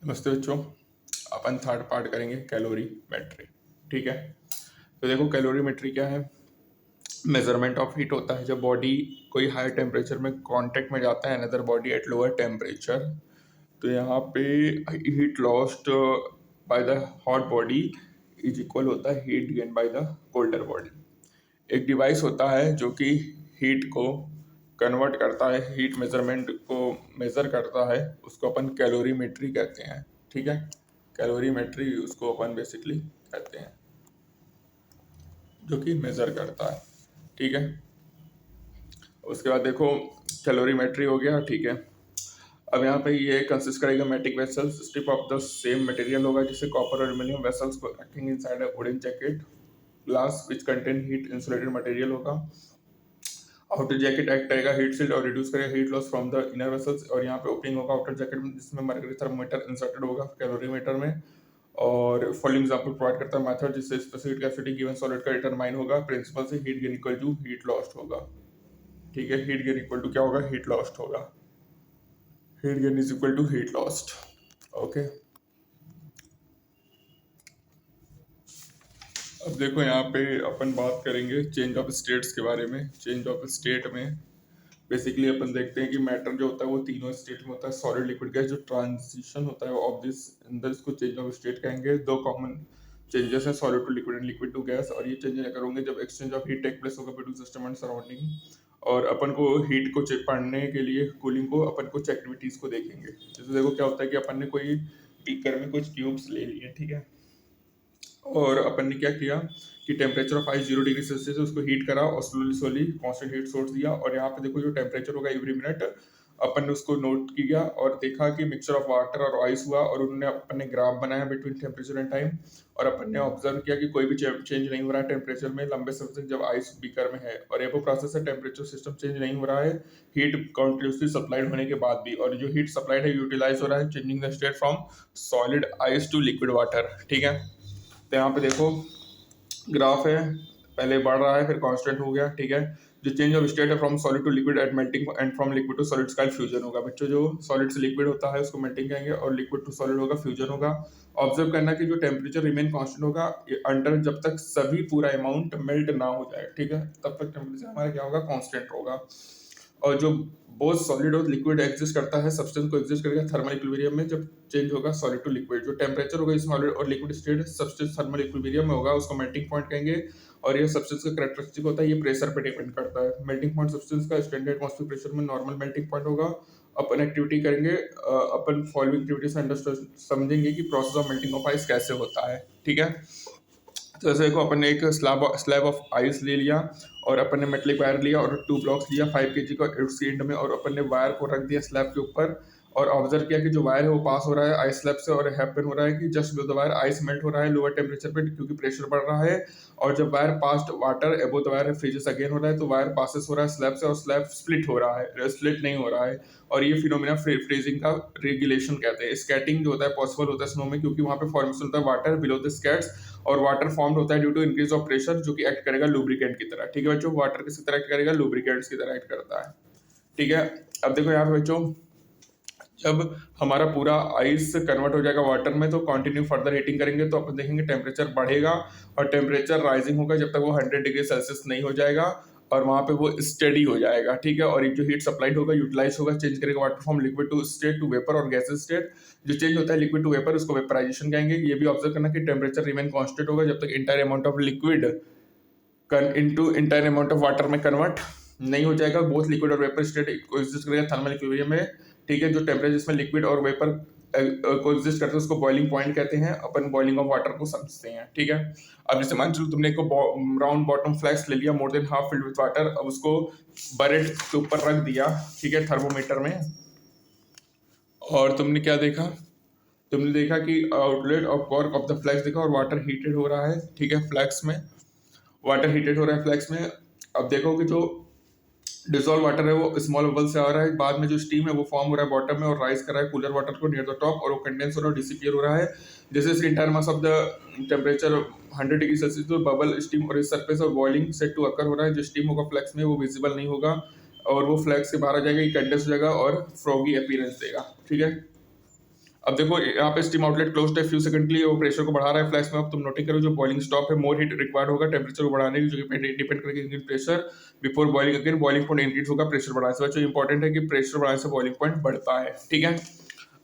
नमस्ते बच्चों। अपन third part करेंगे कैलोरीमेट्री। ठीक है, तो देखो कैलोरीमेट्री क्या है। मेजरमेंट ऑफ हीट होता है जब बॉडी कोई हाई टेम्परेचर में कांटेक्ट में जाता है another body at lower temperature. तो यहाँ पे heat lost by the hot body is equal होता है heat gain by the colder body. एक डिवाइस होता है जो कि हीट को कन्वर्ट करता है, हीट मेजरमेंट को मेज़र करता है, उसको अपन कैलोरीमेट्री कहते हैं। ठीक है, कैलोरीमेट्री उसको अपन बेसिकली कहते हैं जो कि मेज़र करता है। ठीक है, उसके बाद देखो कैलोरीमेट्री हो गया। ठीक है, अब यहाँ पे ये कंसिस्ट करेगा matic vessels, strip of the same material होगा जैसे कॉपर और एल्यूमिनियम वेसल्स को acting inside a wooden jacket glass which contain heat insulated material होगा। आउटर जैकेट एक्ट करेगा हीट शील्ड और रिड्यूस करेगा heat loss from the inner vessels. और यहाँ पे ओपनिंग होगा आउटर जैकेट में जिसमें मर्करी थर्मोमीटर इंसर्टेड होगा कैलोरीमीटर में। और फॉलोइंग एग्जांपल प्रोवाइड करता है मेथड जिससे स्पेसिफिक कैपेसिटी गिवन सॉलिड का डिटरमाइन होगा। प्रिंसिपल से heat gain equal to heat lost होगा। ठीक है, हीट गेन इक्वल टू क्या होगा, हीट लॉस्ट होगा। Heat gain is equal to heat lost. Okay, अब देखो यहाँ पे अपन बात करेंगे चेंज ऑफ स्टेट्स के बारे में। चेंज ऑफ स्टेट में बेसिकली अपन देखते हैं कि मैटर जो होता है वो तीनों स्टेट में होता है, सॉलिड लिक्विड गैस। जो ट्रांजिशन होता है ऑफ दिस अंदर इसको चेंज ऑफ स्टेट कहेंगे। दो कॉमन चेंजेस हैं, solid to liquid and liquid to gas. और ये चेंजेस अगर होंगे जब exchange of heat take place होगा बिटवीन सिस्टम एंड सराउंडिंग। और अपन को हीट को चेक पढ़ने के लिए कूलिंग को अपन कुछ एक्टिविटीज को देखेंगे। जैसे देखो क्या होता है कि अपन ने कोई बीकर में कुछ ट्यूब्स ले लिए। ठीक है, और अपन ने क्या किया कि temperature of ice 0 degree Celsius उसको हीट करा और slowly slowly constant heat source दिया। और यहाँ पे देखो जो टेम्परेचर होगा एवरी मिनट अपन ने उसको नोट किया और देखा कि मिक्सचर ऑफ वाटर और आइस हुआ। और उन्होंने अपन ने ग्राफ बनाया बिटवीन टेम्परेचर एंड टाइम। और अपन ने ऑब्जर्व किया कि कोई भी चेंज नहीं हो रहा है टेम्परेचर में लंबे समय तक जब आइस बीकर में है। और ये वो प्रोसेस है, टेम्परेचर सिस्टम चेंज नहीं हो रहा है हीट कंटिन्यूसली सप्लाइड होने के बाद भी। और जो हीट सप्लाइड है यूटिलाइज हो रहा है changing the state from solid ice to liquid water. ठीक है, तो यहाँ पे देखो ग्राफ है, पहले बढ़ रहा है फिर कांस्टेंट हो गया। ठीक है, जो चेंज ऑफ स्टेट है from solid to liquid at melting and from liquid to solid का फ्यूजन होगा। बच्चों जो सॉलिड से लिक्विड होता है उसको मेल्टिंग कहेंगे और लिक्विड टू सॉलिड होगा फ्यूजन होगा। ऑब्जर्व करना कि जो टेम्परेचर रिमेन कांस्टेंट होगा अंडर जब तक सभी पूरा अमाउंट मेल्ट ना हो जाए। ठीक है, तब तक टेम्परेचर हमारा क्या होगा, कांस्टेंट होगा। और जो बोथ सॉलिड और लिक्विड एग्जिस्ट करता है सब्सटेंस को एग्जिस्ट करेगा थर्मल इक्विलिब्रियम में जब चेंज होगा सॉलिड टू लिक्विड। जो टेम्परेचर होगा इस सॉलिड और liquid state substance thermal equilibrium में होगा, उसको मेल्टिंग पॉइंट कहेंगे। और ये सब्सटेंस का कैरेक्टरिस्टिक होता है, ये प्रेशर पे डिपेंड करता है। मेल्टिंग पॉइंट सब्सटेंस का स्टैंडर्ड एटमॉस्फेरिक प्रेशर में नॉर्मल मेल्टिंग पॉइंट होगा। अपन एक्टिविटी करेंगे, अपन फॉलोइंग एक्टिविटी से अंडरस्टैंड समझेंगे कि process of melting of ice कैसे होता है। ठीक है, तो ऐसे देखो अपन ने एक स्लैब ऑफ आइस ले लिया और अपन ने मेटलिक वायर लिया और 2 ब्लॉक्स लिया 5 kg का उसके एंड में। और अपन ने वायर को रख दिया स्लैब के ऊपर और ऑब्जर्व किया कि जो वायर है वो पास हो रहा है आइस स्लैब से। और हैपन हो रहा है कि just below the wire ice melt हो रहा है लोअर टेम्परेचर पे क्योंकि प्रेशर बढ़ रहा है। और जब वायर पास्ट वाटर एबो द वायर फ्रीजेस अगेन हो रहा है तो वायर पासेस हो रहा है स्लैब से और स्लैब स्प्लिट हो रहा है, स्प्लिट नहीं हो रहा है। और ये फिनोमिना फ्रीजिंग का रेगुलेशन कहते हैं। स्कैटिंग जो होता है पॉसिबल होता है स्नो में क्योंकि वहाँ पे फॉर्मेशन होता है वाटर बिलो द स्कैट्स। और वाटर फॉर्म होता है due to increase of pressure जो कि एक्ट करेगा लुब्रिकेंट की तरह। ठीक है बच्चों, वाटर किस तरह एक्ट करेगा, लुब्रिकेंट्स की तरह एक्ट करता है। ठीक है, अब देखो यहाँ पे बच्चों जब हमारा पूरा आइस कन्वर्ट हो जाएगा वाटर में तो कंटिन्यू फर्दर हीटिंग करेंगे तो अपन देखेंगे टेम्परेचर बढ़ेगा और टेम्परेचर राइजिंग होगा जब तक वो 100 डिग्री सेल्सियस नहीं हो जाएगा और वहाँ पे वो स्टेडी हो जाएगा। ठीक है, और जो हीट सप्लाइड होगा यूटिलाइज होगा, चेंज करेगा water from liquid to state to vapour और गैसेज स्टेट। जो चेंज होता है लिक्विड टू वेपर उसको वेपराइजेशन कहेंगे। ये भी ऑब्जर्व करना कि टेम्परेचर रिमेन कांस्टेंट होगा जब तक entire amount of liquid into entire amount of water में कन्वर्ट नहीं हो जाएगा। बोथ लिक्विड और वेपर स्टेट कोएग्जिस्ट करेगा थर्मल इक्विलिब्रियम में। ठीक है, जो टेम्परेचर जिसमें लिक्विड और वेपर कोएग्जिस्ट करते हैं उसको बॉइलिंग पॉइंट कहते हैं। अपन बॉइलिंग ऑफ वाटर को समझते हैं। ठीक है, अब जैसे मान चलो तुमने एक राउंड बॉटम फ्लैस्क ले लिया more than half filled with water, अब उसको बरेट के ऊपर रख दिया। ठीक है, थर्मोमीटर में। और तुमने क्या देखा, तुमने देखा कि outlet of cork of the flask देखा और वाटर हीटेड हो रहा है। ठीक है, फ्लैक्स में वाटर हीटेड हो रहा है फ्लैक्स में। अब देखो कि जो डिजोल्व वाटर है वो स्मॉल बबल से आ रहा है, बाद में जो स्टीम है वो फॉर्म हो रहा है बॉटम में और राइज कर रहा है कूलर वाटर को नियर द टॉप और वो कंडेंस हो रहा है, डिसिपियर हो रहा है। जैसे entire mass of the temperature 100 degree Celsius तो बबल स्टीम और इस सरफेस और बॉइलिंग सेट टू अकर हो रहा है। जो स्टीम होगा फ्लैक्स में वो विजिबल नहीं होगा और वो फ्लैक्स के बाहर आ जाएगा, कंडेंस हो जाएगा और फ्रॉगी अपीयरेंस देगा। ठीक है, अब देखो यहाँ पे स्टीम आउटलेट क्लोज्ड है फ्यू सेकंड के लिए, वो प्रेशर को बढ़ा रहा है फ्लैश में। अब तुम नोटिस करो जो बॉइलिंग स्टॉप है, मोर हीट रिक्वायर्ड होगा टेम्परेचर को बढ़ाने की, जो कि डिपेंड करेगी increase pressure before boiling. Again boiling point increase होगा प्रेशर बढ़ाने से। बच्चों इंपॉर्टेंट है कि प्रेशर बढ़ाने से बॉइलिंग पॉइंट बढ़ता है, ठीक है।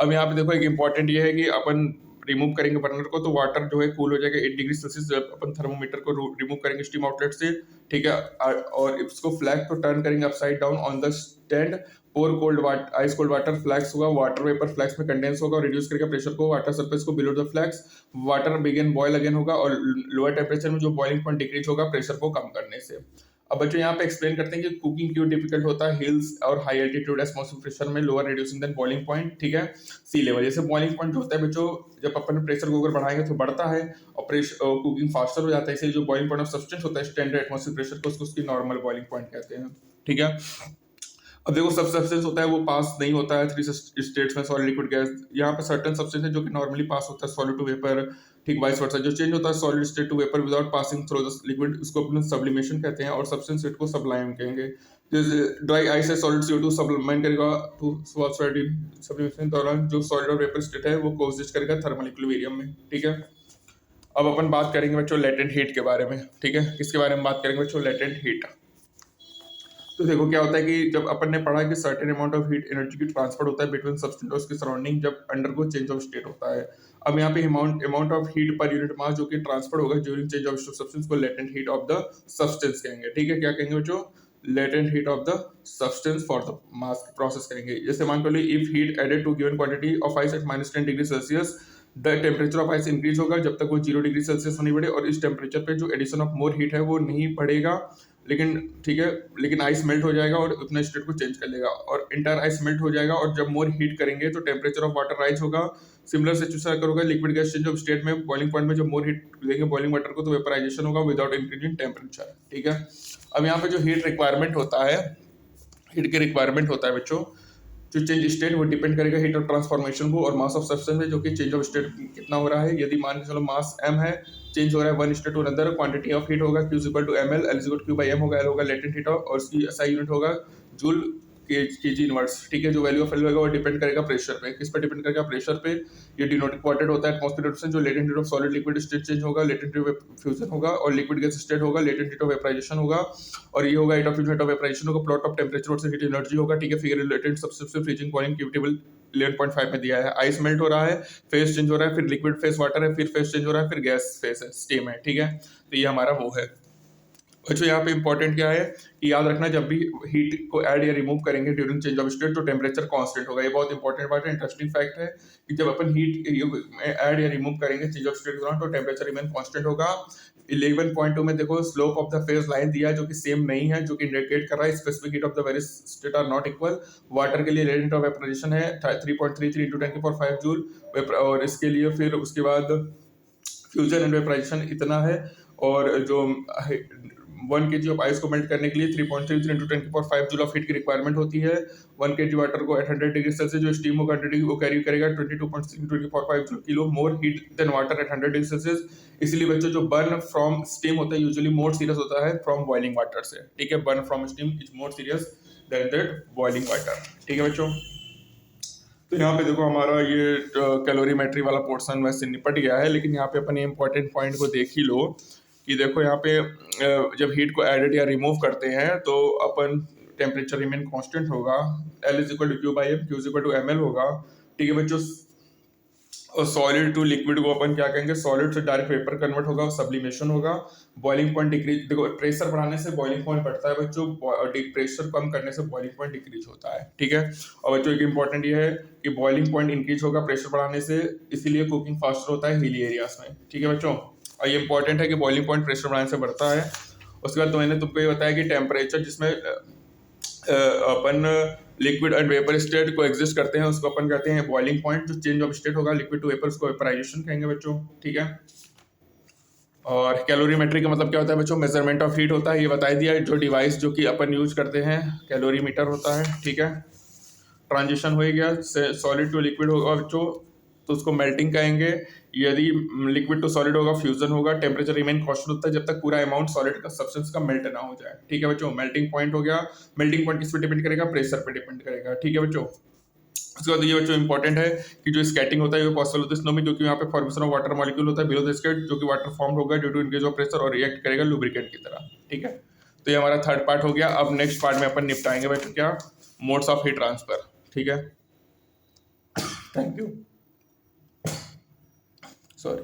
अब यहाँ पे देखो एक इंपॉर्टेंट ये है कि अपन रिमूव करेंगे बर्नर को तो वाटर जो है कूल हो जाएगा 8 डिग्री सेल्सियस जब अपन थर्मोमीटर को रिमूव करेंगे स्टीम आउटलेट से, ठीक है। और इसको फ्लैग को टर्न करेंगे upside down on the stand, pour cold water, ice cold water flask होगा, वाटर वेपर फ्लैक्स में कंडेंस होगा और रिड्यूस करेगा प्रेशर को, वाटर सरफेस को below the flask, water begin boil again होगा और लोअर टेम्परेचर में जो बॉइलिंग पॉइंट डिक्रीज होगा प्रेशर को कम करने से। अब बच्चों यहाँ पे एक्सप्लेन करते हैं कि कुकिंग क्यों डिफिकल्ट होता है हिल्स और हाई एल्टीट्यूड एटमॉस्फेरिक प्रेशर में, lower reducing than boiling point, ठीक है। सी लेवल जैसे बॉइलिंग पॉइंट होता है बच्चों, जब अपन प्रेशर को अगर बढ़ाएंगे तो बढ़ता है और प्रेशर कुकिंग फास्टर हो जाता है, इसलिए जो बॉइलिंग पॉइंट ऑफ सब्सटेंस होता है स्टैंडर्ड एटमॉस्फेरिक प्रेशर को उसकी नॉर्मल बॉइलिंग पॉइंट कहते हैं, ठीक है। अब देखो सब सब्सटेंस होता है वो पास नहीं होता है थ्री स्टेट्स में, सॉलिड लिक्विड गैस। यहाँ पे सर्टेन सब्सटेंस है जो कि नॉर्मली पास होता है सॉलिड टू वेपर, ठीक वाइस वर्सा। जो चेंज होता है solid state to vapour without passing through the liquid उसको अपन सब्लिमेशन कहते हैं, और सब्सटेंस स्टेट को सब्लाइम कहेंगे। जैसे ड्राई आइस है सॉलिड CO2 सब्लिमेट करेगा टू सब्लिमेशन के दौरान जो सॉलिड और वेपर स्टेट है वो कोएग्जिस्ट करेगा थर्मल इक्विलिब्रियम में, ठीक है। अब अपन बात करेंगे बच्चों लेटेंट हीट के बारे में, ठीक है। किसके बारे में बात करेंगे बच्चों? Latent heat. तो देखो क्या होता है कि जब अपन ने पढ़ा कि certain amount of heat energy की ट्रांसफर होता है बिटवीन सब्सटेंस और उसके सराउंडिंग जब अंडरगो चेंज ऑफ स्टेट होता है। अब यहाँ पे amount of heat per unit mass जो कि ट्रांसफर होगा ड्यूरिंग चेंज ऑफ सब्सटेंस को latent heat of the substance कहेंगे, ठीक है। क्या कहेंगे बच्चों? Latent heat of the substance for the mass process करेंगे। जैसे मान लो if heat added to given quantity of ice at -10 degree Celsius, the temperature of ice increase होगा जब तक वो 0 डिग्री सेल्सियस नहीं बढ़े, और इस टेम्परेचर पे जो एडिशन ऑफ मोर हीट है वो नहीं बढ़ेगा, लेकिन ठीक है, लेकिन आइस मेल्ट हो जाएगा और अपने स्टेट को चेंज कर लेगा, और इंटायर आइस मेल्ट हो जाएगा। और जब मोर हीट करेंगे तो टेम्परेचर ऑफ वाटर राइज होगा। सिमिलर सिचुएशन करोगे liquid gas change of state में, बॉइलिंग पॉइंट में जब मोर हीट देंगे बॉइलिंग वाटर को तो वेपराइजेशन होगा विदाउट इंक्रीजिंग टेम्परेचर, ठीक है। अब यहाँ पे जो हीट रिक्वायरमेंट होता है, हीट के रिक्वायरमेंट होता है बच्चों, जो चेंज स्टेट वो डिपेंड करेगा हीट ऑफ ट्रांसफॉर्मेशन को और मास ऑफ सब्सटेंस में, जो कि चेंज ऑफ स्टेट कितना हो रहा है। यदि मान के चलो मास m है, चेंज हो रहा है one state to another, quantity of heat होगा Q equal to ml, L equal to Q by m होगा, L होगा लेटेंट हीट और उसकी SI यूनिट होगा जूल केजी इनवर्स, ठीक है। जो वैल्यू ऑफ L होगा वो डिपेंड करेगा प्रेशर पे। किस पे डिपेंड करेगा? प्रेशर पे। ये डिनोटेड होता है एटमॉस्फेरिक प्रेशर, जो latent heat of solid liquid state change होगा, लेटेंट हीट ऑफ फ्यूजन होगा, और लिक्विड गैस स्टेट होगा, लेटेंट हीट ऑफ वेपराइजेशन होगा, और ये होगा heat of fusion, heat of vaporisation होगा, plot of temperature versus heat energy होगा, ठीक है। फिगर रिलेटेड सबसे फ्रीजिंग पॉइंट की टेबल 11.5 में दिया है। आइस मेल्ट हो रहा है, फेस चेंज हो रहा है, फिर लिक्विड फेस वाटर है, फिर फेस चेंज हो रहा है, फिर गैस फेस है, स्टीम है, ठीक है। तो ये हमारा वो है बच्चों। यहाँ पे इंपॉर्टेंट क्या है कि याद रखना, जब भी हीट को ऐड या रिमूव करेंगे ड्यूरिंग चेंज ऑफ स्टेट तो टेम्परेचर कांस्टेंट होगा। ये बहुत इंपॉर्टेंट बात है, इंटरेस्टिंग फैक्ट है कि जब अपन हीट ऐड या रिमूव करेंगे चेंज ऑफ स्टेट के दौरान तो टेम्परेचर रिमेन कांस्टेंट होगा। 11.2 में देखो slope of the phase line दिया है जो कि सेम नहीं है, जो कि इंडिकेट कर रहा है specific heat of the various state are not equal. Water के लिए लेटेंट ऑफ वेपराइजेशन है 3.33 × 10⁵ जूल, और इसके लिए फिर उसके बाद फ्यूजन एंड वेपराइजेशन इतना है, और जो 1 kg ऑफ आइस को मेल्ट करने के लिए 3.33 × 10⁵ जूल ऑफ हीट की रिक्वायरमेंट होती है। 1 kg वाटर को 100 डिग्री सेल्सियस जो स्टीम होगा वो कैरी करेगा 22.6 × 10⁵ kilo more heat than water at 100 degree Celsius. इसलिए बच्चों जो बर्न फ्रॉम स्टीम होता है यूजुअली मोर सीरियस होता है फ्रॉम बॉइलिंग वाटर से, ठीक है। Burn from steam is more serious than that boiling water, ठीक है बच्चों। तो यहाँ पे देखो हमारा ये कैलोरीमेट्री वाला पोर्शन वैसे निपट गया है, लेकिन यहाँ पे अपन ये इंपॉर्टेंट पॉइंट को देख ही लो कि देखो यहाँ पे जब हीट को एडेड या रिमूव करते हैं तो अपन टेम्परेचर रिमेन कांस्टेंट होगा, L equal to Q by m, Q equal to ml होगा, ठीक है बच्चों। और सॉलिड टू लिक्विड को अपन क्या कहेंगे? सॉलिड से डायरेक्ट वेपर कन्वर्ट होगा, सब्लिमेशन होगा। बॉइलिंग पॉइंट डिक्रीज, देखो प्रेशर बढ़ाने से बॉइलिंग पॉइंट बढ़ता है बच्चों, प्रेशर कम करने से बॉइलिंग पॉइंट डिक्रीज होता है, ठीक है। और बच्चों एक इंपॉर्टेंट ये है कि बॉइलिंग पॉइंट इंक्रीज होगा प्रेशर बढ़ाने से, इसीलिए कुकिंग फास्टर होता है हिली एरियाज में, ठीक है बच्चों। और ये इंपॉर्टेंट है कि बॉइलिंग पॉइंट प्रेशर बढ़ाने से बढ़ता है। उसके बाद तो मैंने तुमको ये बताया कि टेम्परेचर जिसमें अपन लिक्विड एंड वेपर स्टेट को एग्जिस्ट करते हैं उसको अपन कहते हैं बॉइलिंग पॉइंट। जो चेंज ऑफ स्टेट होगा लिक्विड टू वेपर उसको वेपराइजेशन कहेंगे बच्चों, ठीक है। और कैलोरीमेट्री का मतलब क्या होता है बच्चों? मेजरमेंट ऑफ हीट होता है, ये बता दिया। जो डिवाइस जो कि अपन यूज करते हैं कैलोरीमीटर होता है, ठीक है। ट्रांजिशन हो गया सॉलिड टू लिक्विड होगा बच्चों तो उसको मेल्टिंग कहेंगे। यदि लिक्विड टू सॉलिड होगा फ्यूजन होगा। टेम्परेचर रिमेन कांस्टेंट होता है जब तक पूरा अमाउंट सॉलिड का सब्सटेंस का मेल्ट ना हो जाए, ठीक है बच्चों। मेल्टिंग पॉइंट हो गया, मेल्टिंग पॉइंट किस पे डिपेंड करेगा? प्रेशर पे डिपेंड करेगा, ठीक है बच्चों। उसके बाद ये बच्चों इंपॉर्टेंट है कि जो स्केटिंग होता है ये पॉसिबल होता है स्नो में, क्योंकि यहाँ पे फॉर्मेशन ऑफ वाटर मॉलिक्यूल होता है बिलो द स्केट, जो कि वाटर फॉर्म होगा due to increase of pressure और रिएक्ट करेगा लुब्रिकेंट की तरह। ठीक है, तो ये हमारा थर्ड पार्ट हो गया। अब नेक्स्ट पार्ट में अपन निपटाएंगे बच्चों क्या, मोड्स ऑफ हीट ट्रांसफर। ठीक है, थैंक यू, सॉरी।